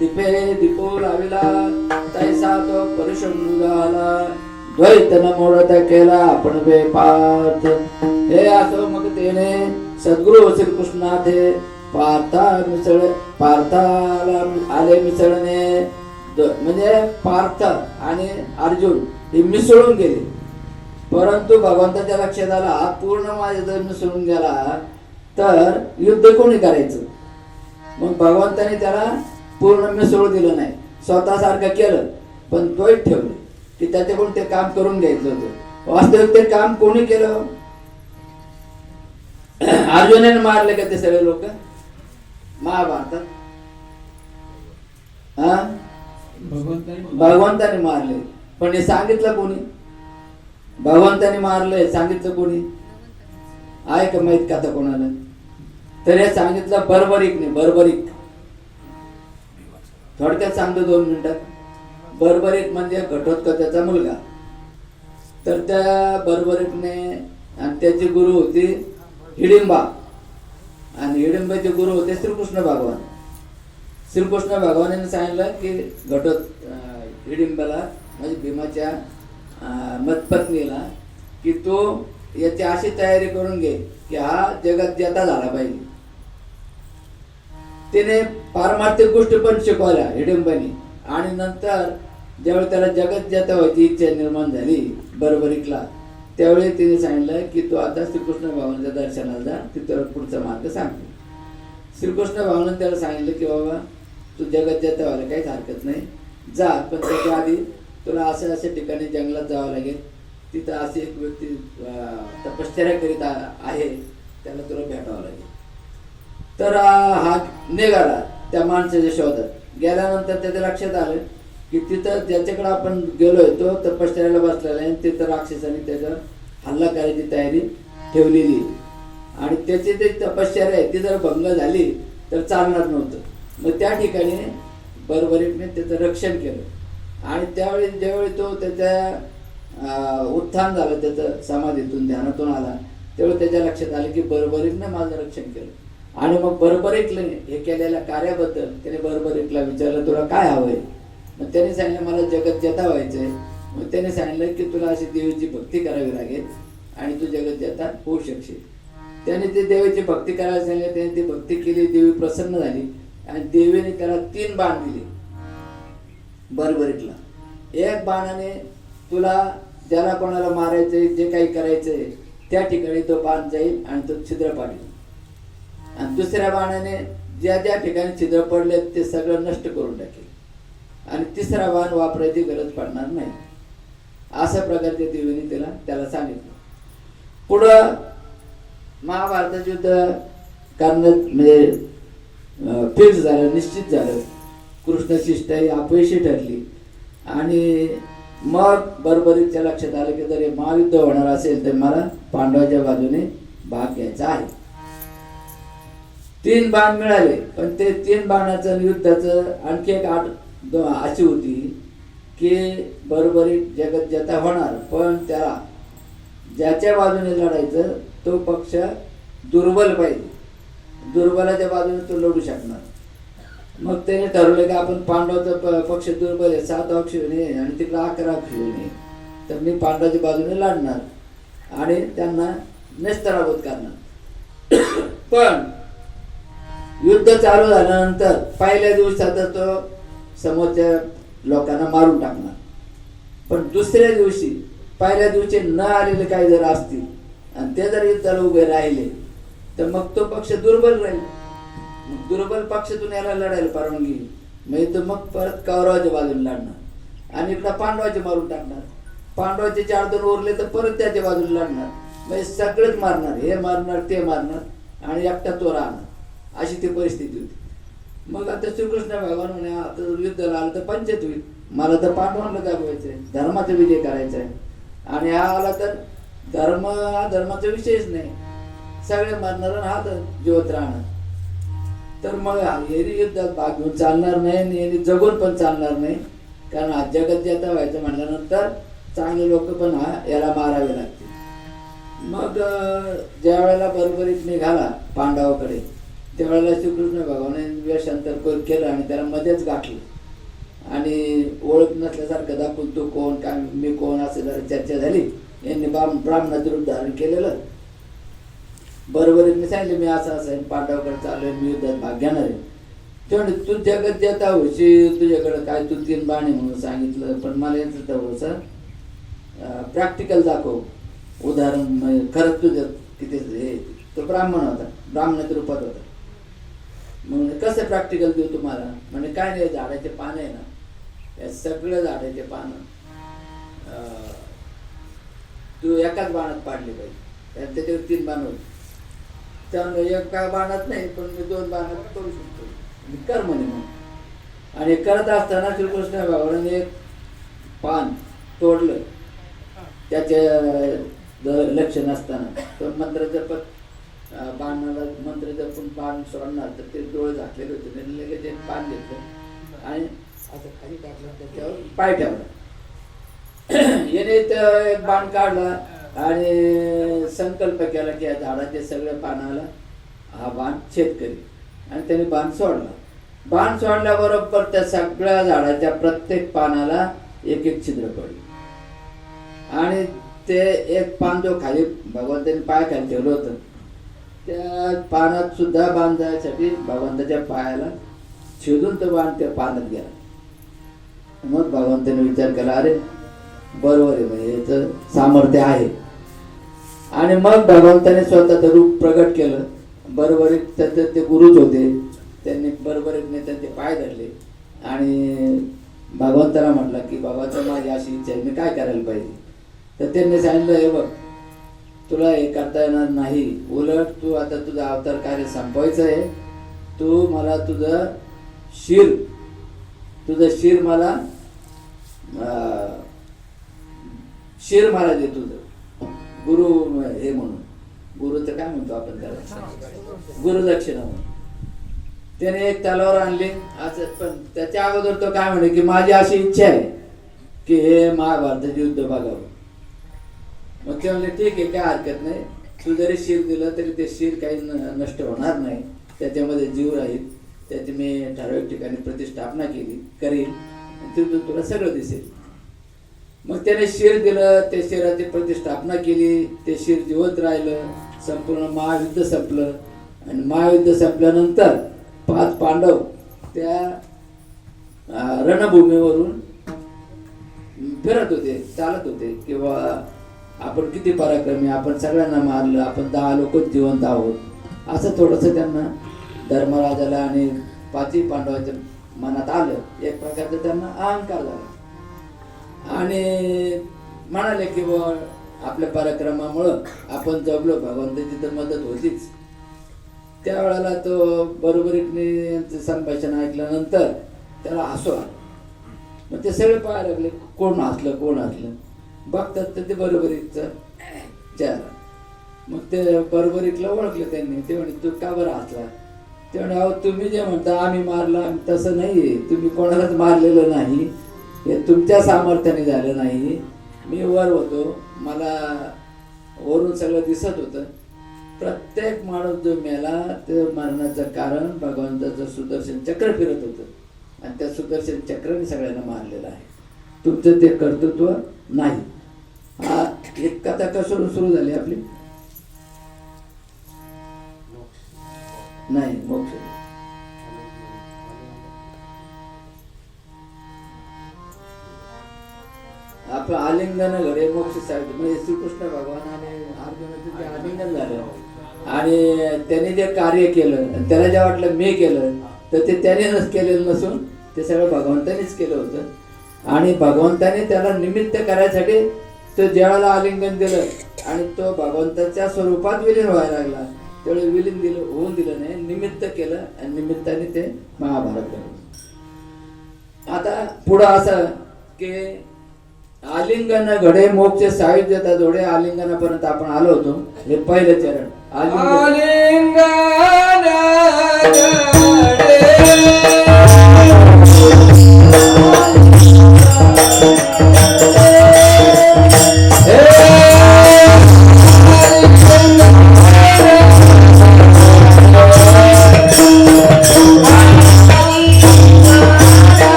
दीपे दीपो लाविला तैसा तो परुष मृगाला द्वैत न मोडत केला आपण बेपार्थ हे असो मग तेने सद्गुरु श्रीकृष्णाथे पार्थाला आले मिसळणे म्हणजे पार्थ आणि अर्जुन हे मिसळून गेले. परंतु भगवंताच्या लक्षात आला हा पूर्ण माझ्या जर मिसळून गेला तर युद्ध कोणी करायचं. मग भगवंताने त्याला पूर्ण मिसळू दिलं नाही, स्वतःसारखं केलं पण द्वैत ठेवले की त्याच्याकडून ते काम करून घ्यायचं होतं. वास्तविक ते काम कोणी केलं? अर्जुनाने मारले का ते सगळे लोक महाभारतात? भगवंताने मारले, पण हे सांगितलं कोणी? भगवंताने मारले सांगितलं कोणी? आहे का माहित का आता कोणाला? तर हे सांगितलं बर्बरिकने. बर्बरिक थोडक्यात सांगतो 2 मिनिटात. बर्बरिक म्हणजे घटोत्कचाचा मुलगा. तर त्या बर्बरिकने आणि त्याची गुरु होती हिडिंबा आणि हिडिंबाचे गुरु होते श्रीकृष्ण भगवान. श्रीकृष्ण भगवानाने सांगितलं की हिडिंबाला म्हणजे भीमाच्या मतपत्नीला की तो याची अशी तयारी करून घे की हा जगत जेता झाला पाहिजे. तिने पारमार्थिक गोष्टी पण शिकवल्या हिडिंबाने. आणि नंतर ज्यावेळी त्याला जगत जेता व्हायची इच्छा निर्माण झाली बर्बरिकला, त्यावेळी तिने सांगितलं की तू आता श्रीकृष्ण भगवानाच्या दर्शनाला जा, तिथं पुढचा मार्ग सांगतो. श्रीकृष्ण भगवानाने त्याला सांगितलं की बाबा तू जगत जेता व्हायला काहीच हरकत नाही, जा, पण त्याच्या आधी तुला अशा ठिकाणी जंगलात जावं लागेल. तिथं अशी एक व्यक्ती तपश्चर्या करीत आहे, त्याला तुला भेटावं लागेल. तर हा निघाला त्या माणसाच्या शोधात. गेल्यानंतर त्याच्या लक्षात आलं की तिथं ज्याच्याकडे आपण गेलोय तो तपश्चर्याला बसलेला आहे, तिथं राक्षसाने त्याच्यावर हल्ला करायची तयारी ठेवलेली. आणि त्याची ते तपश्चर्या आहे ती जर भंग झाली तर चालणार नव्हतं. मग त्या ठिकाणी बर्बरिकने त्याचं रक्षण केलं. आणि त्यावेळी ज्यावेळी तो त्याच्या उत्थान झालं, त्याचं समाधीतून ध्यानातून आला, त्यावेळी त्याच्या लक्षात आलं की बर्बरिकने माझं रक्षण केलं. आणि मग बर्बरिकने हे केलेल्या कार्याबद्दल त्याने बर्बरिकला विचारलं तुला काय हवंय? मग त्याने सांगितलं मला जगत जेता व्हायचंय. मग त्याने सांगितलं की तुला अशी देवीची भक्ती करावी लागेल आणि तू जगत जेता होऊ शकशील. त्याने ती देवीची भक्ती करायला सांगितलं. त्याने ती भक्ती केली, देवी प्रसन्न झाली आणि देवीने त्याला 3 बाण दिले बर्बरिकला. एक बाणाने तुला ज्याला कोणाला मारायचंय, जे काही करायचंय त्या ठिकाणी तो बाण जाईल आणि तो छिद्र पाडेल. आणि दुसऱ्या बाणाने ज्या ज्या ठिकाणी छिद्र पडले ते सगळं नष्ट करून टाकेल. आणि तिसरा बाण वापरायची गरज पडणार नाही. अशा प्रकारच्या देवीने त्याला सांगितलं. पुढं महाभारताचं युद्ध करण्यात म्हणजे फिक्स झालं, निश्चित झालं. कृष्ण शिष्टाई अपयशी ठरली. आणि मग बर्बरिकच्या लक्षात आलं की जर हे महायुद्ध होणार असेल तर मला पांडवाच्या बाजूने भाग घ्यायचा आहे. 3 बाण मिळाले, पण ते 3 बाणाचं युद्धाचं आणखी एक अशी होती की बर्बरिक जगत जेता होणार, पण त्याला ज्याच्या बाजूने लढायचं तो पक्ष दुर्बल पाहिजे. दुर्बलाच्या बाजूने तो लढू शकणार. मग त्याने ठरवलं की आपण पांडवाचा पक्ष दुर्बल आहे, 7 अक्षुणी आणि तिकडे 11 अक्षुणी, तर मी पांडवाच्या बाजूने लढणार आणि त्यांना नेस्तराभूत करणार. पण युद्ध चालू झाल्यानंतर पहिल्या दिवसात तो समोरच्या लोकांना मारून टाकणार. पण दुसऱ्या दिवशी पहिल्या दिवशी न आलेले काही जर असतील आणि ते जर युद्धाला उभे राहिले तर मग तो पक्ष दुर्बल राहील. मग दुर्बल पक्षातून याला लढायला परवानगी म्हणजे तो मग परत कौरवाच्या बाजूने लढणार आणि इकडं पांडवाचे मारून टाकणार. पांडवाचे 4-2 उरले तर परत त्याच्या बाजूने लढणार. म्हणजे सगळेच मारणार, हे मारणार ते मारणार आणि एकटा तो राहणार. अशी ती परिस्थिती होती. मग आता श्रीकृष्ण भगवान म्हणे आता युद्धाला आलं तर पंचायत होईल, मला तर पांडवांना दाखवायचंय, धर्माचा विजय करायचा आहे. आणि हा आला तर धर्माचा विषयच नाही, सगळे मरणार हा तर जिवंत राहणार. तर मग यांनी युद्धात भाग घेऊन चालणार नाही आणि यांनी जगून पण चालणार नाही. कारण हा जगत जेता व्हायचं म्हटल्यानंतर चांगले लोक पण याला मारावे लागतील. मग ज्या वेळेला बर्बरिक निघाला पांडवाकडे त्यावेळेला श्रीकृष्ण भगवाने वेषांतर केलं आणि त्याला मध्येच गाठलं आणि ओळख नसल्यासारखं दाखवून तू कोण काय मी कोण असं जरा चर्चा झाली. यांनी ब्राह्मणाचं रूप धारण केलेलं. बरोबर मी सांगितलं मी असं असं पांडवाकडे चालू मी युद्धात भाग घेणार आहे. तेवढे तू जगत जेता होशील तुझ्याकडे काय तू 3 बाणे म्हणून सांगितलं पण मला यांचं थोडंसं प्रॅक्टिकल दाखव उदाहरण. खरंच तुझं किती हे तो ब्राह्मण होता ब्राह्मणाच्या रूपात होता. मग कसं प्रॅक्टिकल देऊ तुम्हाला म्हणजे काय नाही झाडाचे पानं आहे ना या सगळं झाडाचे पानं तू एकाच बाणात पाडले पाहिजे. त्याच्यावर 3 बाण होते त्यामुळे एका बाणात नाही पण मी 2 बाणात करू शकतो कर म्हणे. मग आणि करत असताना श्रीकृष्ण भगवानाने एक पान तोडलं त्याचे लक्ष नसताना तो मंत्र जपत बाणाला मंत्र जपून बाण सोडणार तर ते डोळे झाकलेले होते त्यांनी लगेच एक पान घेतलं आणि असं खाली टाकलं त्याच्यावर पाय ठेवला. याने एक बाण काढला आणि संकल्प केला की या झाडाच्या सगळ्या पानाला हा बाण छेद करी आणि त्याने बाण सोडला. बाण सोडल्याबरोबर त्या सगळ्या झाडाच्या प्रत्येक पानाला एक एक छिद्र पडले आणि ते एक पान जो खाली भगवंताने पाय खाली ठेवलं होतं त्या पानात सुद्धा बाण जायसाठी भगवंताच्या पायाला छेदून तो बाण त्या पानात गेला. मग भगवंताने विचार केला अरे बरोबर आहे म्हणजे याचं सामर्थ्य आहे. आणि मग भगवंताने स्वतःचं रूप प्रगट केलं. बरोबरीत त्याचं ते गुरुच होते त्यांनी बरोबरीने त्यांचे पाय धरले आणि भगवंताला म्हटलं की बाबाचं माझी अशी इच्छा आहे मी काय करायला पाहिजे. तर त्यांनी सांगितलं हे बघ तुला हे करता येणार नाही उलट तू आता तुझं अवतार कार्य संपवायचं आहे. तू मला तुझं शिर मला शिर मला दे तुझं गुरु हे म्हणून गुरुचं काय म्हणतो आपण त्याला गुरुदक्षिणा म्हणून. त्याने एक तलवार आणली असं पण त्याच्या अगोदर तो काय म्हणे की माझी अशी इच्छा आहे की हे महाभारताचे युद्ध बघावं. मग ते म्हणले ठीक आहे काय हरकत नाही तू जरी शिर दिलं तरी ते शिर काही नष्ट होणार नाही त्याच्यामध्ये जीव राहील. त्याची मी ठराविक ठिकाणी प्रतिष्ठापना करील तिथून तुला सगळं दिसेल. मग त्याने शिर दिलं त्या शिराची प्रतिष्ठापना केली ते शिर जिवंत राहिलं. संपूर्ण महायुद्ध संपलं आणि महायुद्ध संपल्यानंतर 5 पांडव त्या रणभूमीवरून फिरत होते चालत होते किंवा आपण किती पराक्रमी आपण सगळ्यांना मारलं आपण 10 लोकच जिवंत आहोत असं थोडंसं त्यांना धर्मराजाला आणि 5ही पांडवाच्या मनात आलं. एक प्रकारचं त्यांना अहंकार झाला आणि म्हणाले की बुवा आपल्या पराक्रमामुळं आपण जगलो भगवंताची तर मदत होतीच. त्यावेळेला तो बरोबरीने यांचं संभाषण ऐकल्यानंतर त्याला हसू आलं. मग ते सगळे पाहायला लागले कोण हसलं बघतात तर ते बरोबरीचं चेहरा. मग ते बरोबरीतला ओळखलं त्यांनी. ते म्हणे तू का बरं हसला. ते म्हणे अहो तुम्ही जे म्हणता आम्ही मारला तसं नाही तुम्ही कोणालाच मारलेलं नाही हे तुमच्या सामर्थ्याने झालं नाही. मी वर होतो मला वरून सगळं दिसत होतं. प्रत्येक माणूस जो मेला ते मरण्याचं कारण भगवंताचं सुदर्शन चक्र फिरत होतं आणि त्या सुदर्शन चक्राने सगळ्यांना मारलेलं आहे. तुमचं ते कर्तृत्व नाही. हा एक कथा कशावरून सुरू झाली आपली नाही मोक्ष आपण आलिंगन घडे मोक्ष साहित्य म्हणजे श्रीकृष्ण भगवानाने अर्जुनाचं ते आलिंगन झालं आणि त्याने जे कार्य केलं त्याला जे वाटलं मी केलं तर ते त्याने केलेलं नसून ते सगळं भगवंतानेच केलं होतं. आणि भगवंताने त्याला निमित्त करायसाठी तो ज्यावेळेला आलिंगन दिलं आणि तो भगवंताच्या स्वरूपात विलीन व्हायला लागला त्यावेळी विलीन होऊन दिलं नाही निमित्त केलं आणि निमित्ताने ते महाभारत घडलं. आता पुढं असं की आलिंगन घडे मोक्ष सायुज्यता जोडे आलिंगनापर्यंत आपण आलो होतो. हे पहिलं चरण आलिंगन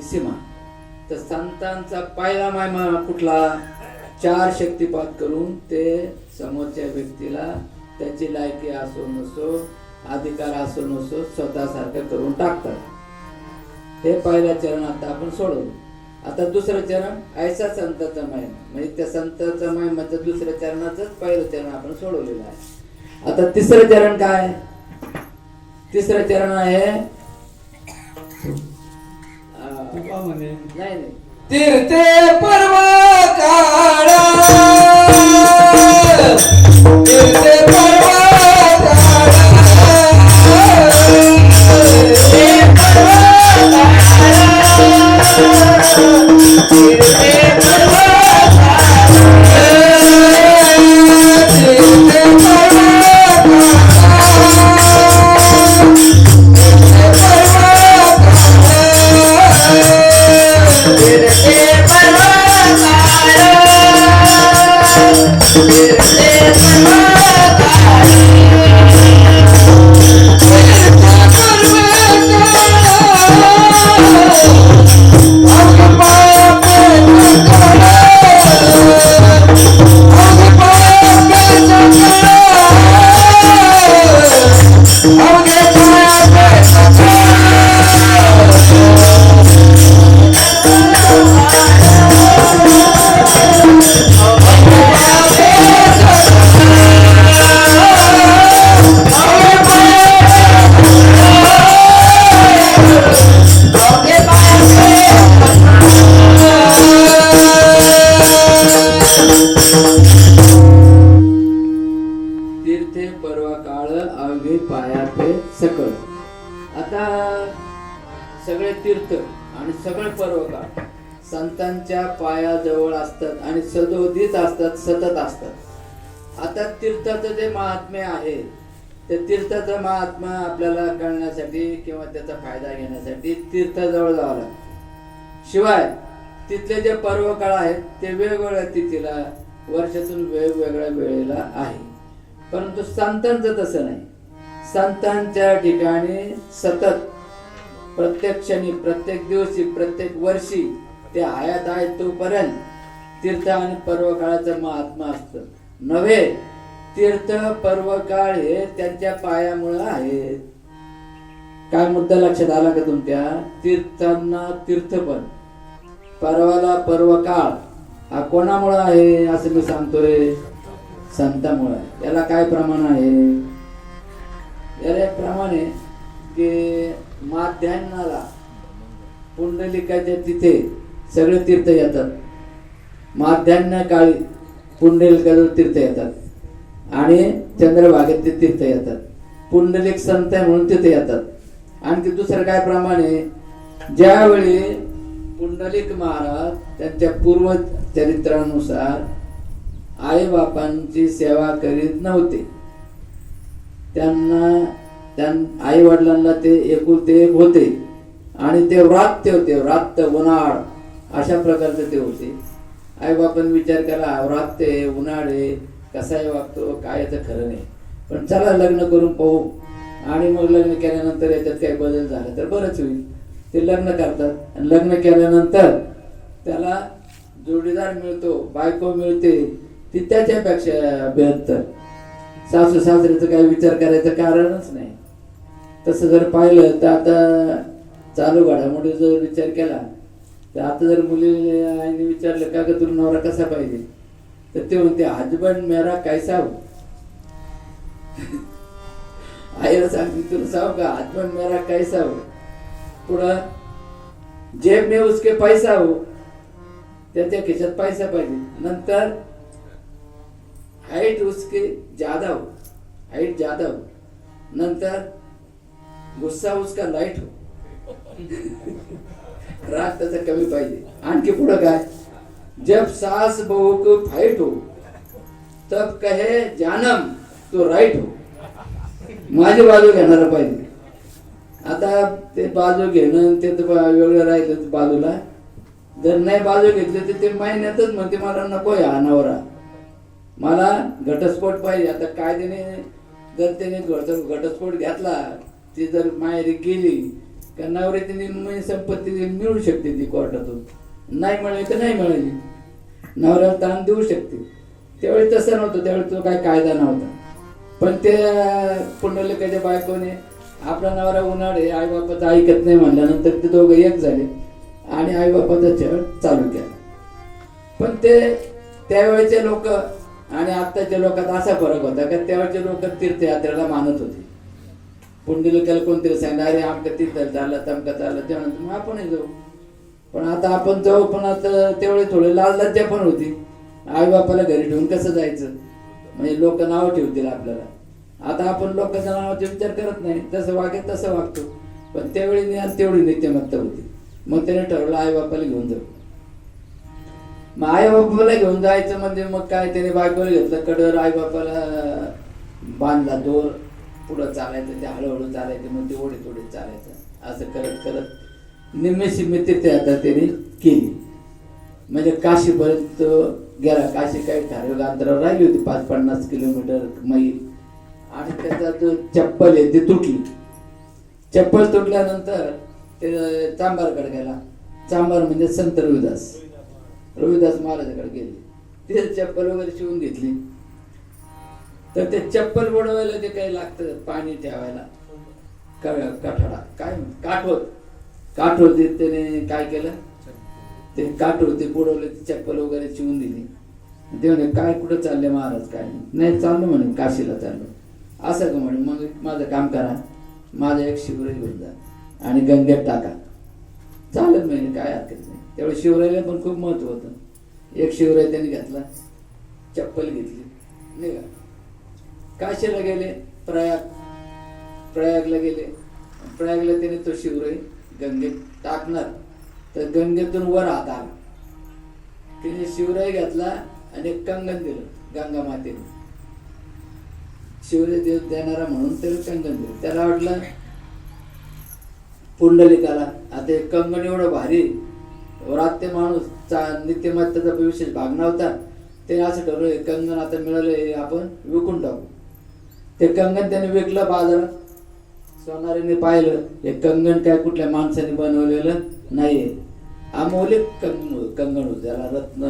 सीमा. तर संतांचा पहिला महिमा कुठला? 4 शक्तिपात करून ते समोरच्या व्यक्तीला त्याची लायकी असो नसो, अधिकार असो नसो, स्वतःसारखं करून टाकतात. हे पहिलं चरण आता आपण सोडवलं. आता दुसरं चरण ऐसा संतांचा महिमा, म्हणजे त्या संतांचा महिमाचं दुसऱ्या चरणाचंच पहिलं चरण आपण सोडवलेलं आहे. आता तिसरं चरण काय? तिसरं चरण आहे नाही तीर्थे पर्व काळा, तीर्थे पर्व सगळे तीर्थ आणि सगळे पर्वकाळ संतांच्या पायाजवळ असतात आणि सदोदित असतात, सतत असतात. आता तीर्थाचं जे महात्म्य आहे ते तीर्थाचं महात्म्य आपल्याला कळण्यासाठी किंवा त्याचा फायदा घेण्यासाठी तीर्थाजवळ जावं लागतं. शिवाय तिथले जे पर्वकाळ आहेत ते वेगवेगळ्या तिथीला वर्षातून वेगवेगळ्या वेळेला आहे. परंतु संतांचं तसं नाही. संतांच्या ठिकाणी सतत प्रत्येक क्षणी, प्रत्येक दिवशी, प्रत्येक वर्षी ते हयात आहेत तोपर्यंत तीर्थ आणि पर्वकाळाचं महात्मा असतं. नव्हे, तीर्थ पर्वकाळ हे त्यांच्या पायामुळे आहेत. काय मुद्दा लक्षात आला का तुमच्या? तीर्थांना तीर्थपण, पर्वाला पर्वकाळ हा कोणामुळे आहे असं मी सांगतोय? संतामुळे. याला काय प्रमाण आहे? याला प्रमाण आहे की माध्यान्हाला पुंडलिकाच्या तिथे सगळे तीर्थ येतात. माध्यान्ह काळी पुंडलिकाजवळ तीर्थ येतात आणि चंद्रभागेत ते तीर्थ येतात. पुंडलिक संत आहे म्हणून तिथे येतात. आणखी दुसरं काय प्रमाण आहे? ज्यावेळी पुंडलिक महाराज त्यांच्या पूर्व चरित्रानुसार आई बापांची सेवा करीत नव्हते, त्यांना आई वडिलांना ते एकुलते एक होते आणि ते व्रात्य होते, व्रात्य उन्हाळ अशा प्रकारचे ते होते. आई बापांनी विचार केला, व्रात्य उन्हाळे कसाही वागतो, काय याचं खरं नाही, पण चला लग्न करून पाहू. आणि मग लग्न केल्यानंतर याच्यात काही बदल झाला तर बरंच होईल. ते लग्न करतात आणि लग्न केल्यानंतर त्याला जोडीदार मिळतो, बायको मिळते, ती त्याच्यापेक्षा बेहत्तर. सासू सासऱ्याचं काही विचार करायचं कारणच नाही. तसं जर पाहिलं तर आता चालू घडामोडी जर विचार केला तर आता जर मुली आईने विचारलं का ग तुला नवरा कसा पाहिजे, तर ते म्हणते हजबंड मेरा कैसा हो. आईला सांगते तुला सांगू का, हजबंड मेरा कैसा हो. पुढं जेब में उसके पैसा हो, त्याच्या खिशात पैसा पाहिजे. नंतर हाइट उसकी ज्यादा हो, हाइट ज्यादा हो. नंतर गुस्सा उसका लाइट हो, राग त्याचा कमी पाहिजे. आणखी पुढं काय, जब सास बहू को फाइट हो तब कहे जानम तो राइट हो. माझी बाजू घेणार पाहिजे. आता ते बाजू घेणं ते वेगळं राहिलं बाजूला. जर नाही बाजू घेतली तर ते महिन्यातच म्हणते मला नको हा नवरा, मला घटस्फोट पाहिजे. आता कायद्याने जर त्याने घटस्फोट घेतला, ती जर माहेरी गेली, का नवऱ्याची निम्मी संपत्ती मिळू शकते ती कोर्टातून, नाही मिळाली तर नाही मिळाली, नवऱ्याला ताण देऊ शकते. त्यावेळी तसं नव्हतं, त्यावेळी तो काही कायदा नव्हता. पण ते पुंडलिकाच्या बायकोने आपला नवरा उन्हाळे आई बापाचं ऐकत नाही म्हणल्यानंतर ते दोघं एक झाले आणि आई बापाचा छळ चालू केला. पण ते त्यावेळेचे लोक आणि आत्ताच्या लोकात असा फरक होता का त्यावेळेचे लोक तीर्थयात्रेला मानत होते. पुंडलिकाला कोणतरी सांगितलं अरे आमचं तीर्थ चाललं तमका चाललं ते म्हणत मग आपणही जाऊ. पण आता आपण जाऊ, पण आता तेवढे थोडे लाज लज्जा पण होती. आई बापाला घरी ठेवून कसं जायचं, म्हणजे लोक नाव ठेवतील आपल्याला. आता आपण लोकांच्या नावाचा विचार करत नाही, जसं वागेल तसं वागतो. पण त्यावेळी तेवढी नीतिमत्ता होती. मग त्याने ठरवलं आई बापाला घेऊन जाऊ. मग आई बापाला घेऊन जायचं म्हणजे मग काय, त्याने बायकोला घेतलं कडर, आई बापाला बांधला दोर, पुढं चालायचं, ते हळूहळू चालायचं, मग ते ओढे थोडे चालायचं. असं करत करत निम्मी सिम्मी तिथे आता त्याने केली. म्हणजे काशीपर्यंत गेला. काशी काही ठराविक अंतरावर राहिली होती, 50 किलोमीटर मैल. आणि त्याचा जो चप्पल आहे ती तुटली. चप्पल तुटल्यानंतर ते चांभारकडे गेला. चांभार म्हणजे संत रविदास महाराजाकडे गेले. ते चप्पल वगैरे शिवून घेतली. तर ते चप्पल बुडवायला ते काही लागतं, पाणी ठेवायला कठाडा काय काठोर त्याने काय केलं, ते काठोर ते बुडवले, ते चप्पल वगैरे शिवून दिली. ते म्हणे काय कुठं चालले महाराज, काय नाही चाललो म्हणे काशीला चाललो. असं का म्हणे, मग माझं काम करा, माझा एक शिवराई घेऊन जा आणि गंगेत टाका. चालत म्हणे काय हरकत नाही. त्यावेळी शिवराईला पण खूप महत्व होतं. एक शिवराई त्यांनी घेतला, चप्पल घेतली, निघा. काशीला गेले, प्रयागला गेले. प्रयागला त्याने तो शिवराई गंगेत टाकणार, तर गंगेतून वर हात आला. तिने शिवराई घेतला आणि एक कंगन दिलं गंगा मातेने. शिवराई देव देणारा म्हणून त्याला कंगन दिलं. त्याला वाटलं पुंडलिकाला आता एक कंगन एवढं भारी, रात ते माणूस नित्यमत्ताचा विशेष भाग नव्हता. ते असं ठरवलं कंगन आता मिळालं आपण विकून टाकू. ते कंगन त्याने विकलं बाजारात. सोनारीने पाहिलं हे कंगन काय कुठल्या माणसाने बनवलेलं नाहीये, अमौलिक कंगन होते. त्याला रत्न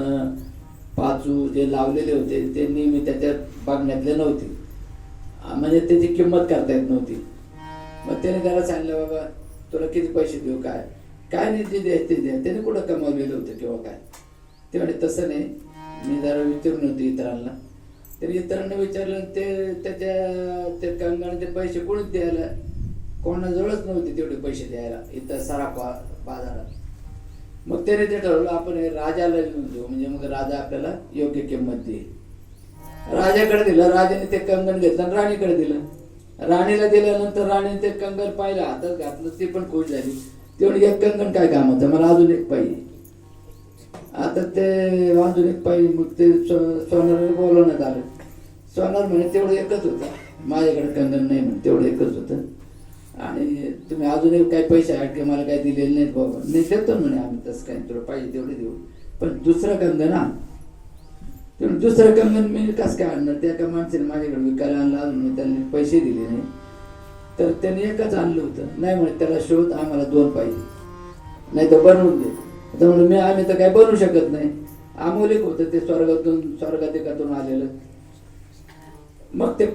पाचू जे लावलेले होते ते नेहमी त्याच्यात बघण्यातले नव्हते, म्हणजे त्याची किंमत करता येत नव्हती. मग त्याने त्याला सांगितलं बाबा तुला किती पैसे देऊ, काय नाही ते द्यायचे ते द्या. त्याने कुठं कमावलेलं होतं किंवा काय. ते म्हणजे तसं नाही, मी जरा विचारून होते इतरांना. त्याने इतरांना विचारलं, ते त्या कंगणाचे पैसे कोणीच द्यायला, कोणाजवळच नव्हते तेवढे पैसे द्यायला इथं सराफ बाजारात. मग त्याने ते ठरवलं आपण हे राजाला घेऊन जाऊ, म्हणजे मग राजा आपल्याला योग्य किंमत देईल. राजाकडे दिलं, राजाने ते कंगन घेतलं आणि राणीकडे दिलं. राणीला दिल्यानंतर राणीने ते कंगन पाहिलं, हातात घातलं, ती पण खुश झाली. ते म्हणजे एक कंगन काय कामाचं, मला अजून एक पाहिजे. आता ते अजून एक पाहिजे. मग ते सोनाराला बोलवण्यात आलं. सोनार म्हणे तेवढं एकच होतं, माझ्याकडे कंगन नाही म्हणे, तेवढं एकच होतं आणि तुम्ही अजून एक काही पैसे आहेत की मला काही दिलेले नाहीत बाबा. नाही देतो म्हणे आम्ही, तसं काही तुला पाहिजे तेवढे देऊ, पण दुसरं कंगन आण. दुसरं कंगन मी कसं काय आणणार, त्या एका माणसाने माझ्याकडे विकायला आणलं, अजून मी त्यांनी पैसे दिले नाही. तर त्याने एकच आणलं होतं. नाही म्हणे त्याला शोध, आम्हाला 2 पाहिजे, नाही तर बनवून दे. तर म्हणून आम्ही तर काही बनवू शकत नाही, अमौलिक होतं ते, स्वर्गाधिकातून आलेलं. मग ते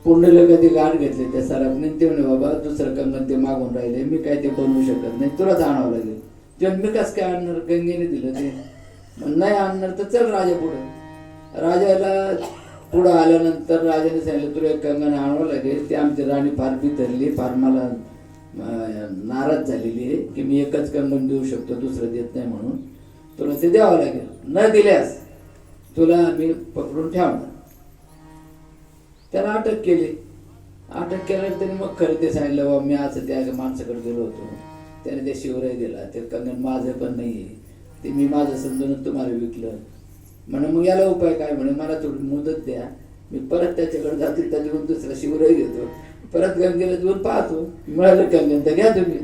पुंडलिकाची गाठ घेतली त्या सराफने. ते म्हणे बाबा दुसरं कंगन ते मागून राहिले, मी काय ते बनवू शकत नाही, तुलाच आणावं लागेल. तेव्हा मी कसं काय आणणार, गंगेने दिलं ते. नाही आणणार तर चल राजा पुढे. राजाला पुढं आल्यानंतर राजाने सांगितलं तुला एक कंगन आणावं लागेल. ती आमची राणी फार बिथरली, फार मला नाराज झालेली आहे की मी एकच कंगन देऊ शकतो, दुसरं देत नाही, म्हणून तुला ते द्यावं लागेल. न दिल्यास तुला आम्ही पकडून ठेवणार. त्याला अटक केली. अटक केल्यावर त्याने मग खरं ते सांगितलं बाबा मी असं त्या माणसाकडे गेलो होतो, त्याने ते शिवराई दिला, ते कंगन माझं पण नाही आहे, ते मी माझं समजून तुम्हाला विकलं. म्हणे मग याला उपाय काय, म्हणे मला थोडी मुदत द्या, मी परत त्याच्याकडे जातो, त्याच्याकडून दुसरा शिवराई घेतो, परत गंगेला जाऊन पाहतो, मिळालं कंगन तर घ्या तुम्ही,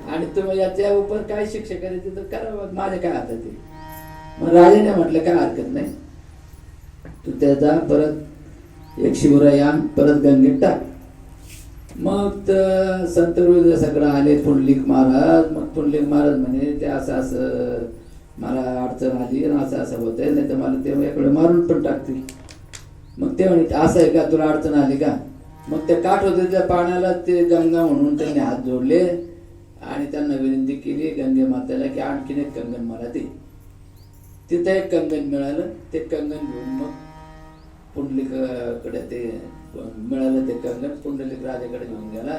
आणि तुम्ही याच्या उपर काय शिक्षा करायची तर करा, माझ्या काय हातात आहे. मग राजाने म्हटलं काय हरकत नाही, तू त्याचा परत एक शिवराई आण, परत गंगेत टाक. मग तर संत सगळं आले पुंडलिक महाराज. मग पुंडलिक महाराज म्हणे ते असं असं मला अडचण आली आणि असं असं होत आहे, नाही तर मला ते इकडे मारून पण टाकतील. मग ते म्हणे असं आहे का, तुला अडचण आली का? मग त्या काठोद्याच्या पाण्याला ते गंगा म्हणून त्यांनी हात जोडले आणि त्यांना विनंती केली गंगे मातेला की आणखीन एक कंगन मला दे. तिथं एक कंगन मिळालं. ते कंगन घेऊन मग पुंडलिककडे ते मिळालं. ते कंगन पुंडलिक राजाकडे घेऊन गेला.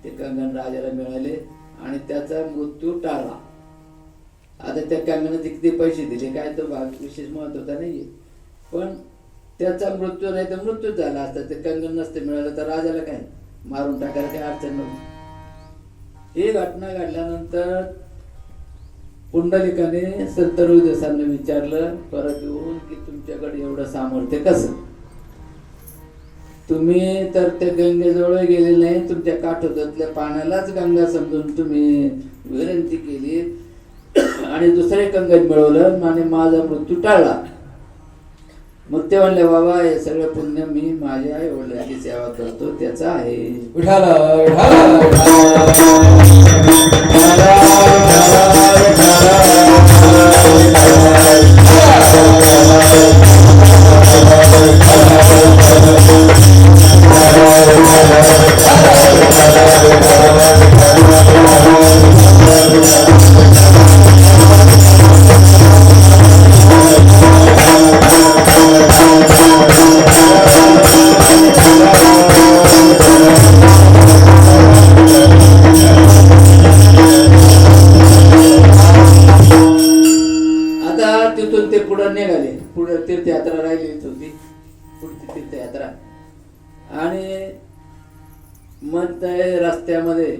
ते कंगन राजाला मिळाले आणि त्याचा मृत्यू टाळला. आता त्या कंगनाचे किती पैसे दिले काय तो भाग विशेष महत्वाचा नाहीये, पण त्याचा मृत्यू नाही तर मृत्यू झाला असता. ते कंगन नसते मिळालं तर राजाला काय मारून टाकायला काही अडचण नव्हती. ही घटना घडल्यानंतर पुंडलिकाने संत रोहिदासांना विचारलं परत येऊन की तुमच्याकडे एवढं सामर्थ्य कसं? तुम्ही तर त्या गंगेजवळ गेले नाही, तुमच्या काठोद्यातल्या पाण्यालाच गंगा समजून तुम्ही विनंती केली आणि दुसरे कंगन मिळवलं आणि माझा मृत्यू टाळला. मग ते म्हणले बाबा हे सगळं पुण्य मी माझ्या आई वडिलांची सेवा करतो त्याचा आहे. विठाला तिथून ते पुढे निघाले. पुढे तीर्थयात्रा राहिलीच होती, पुढची तीर्थयात्रा. आणि मग त्या रस्त्यामध्ये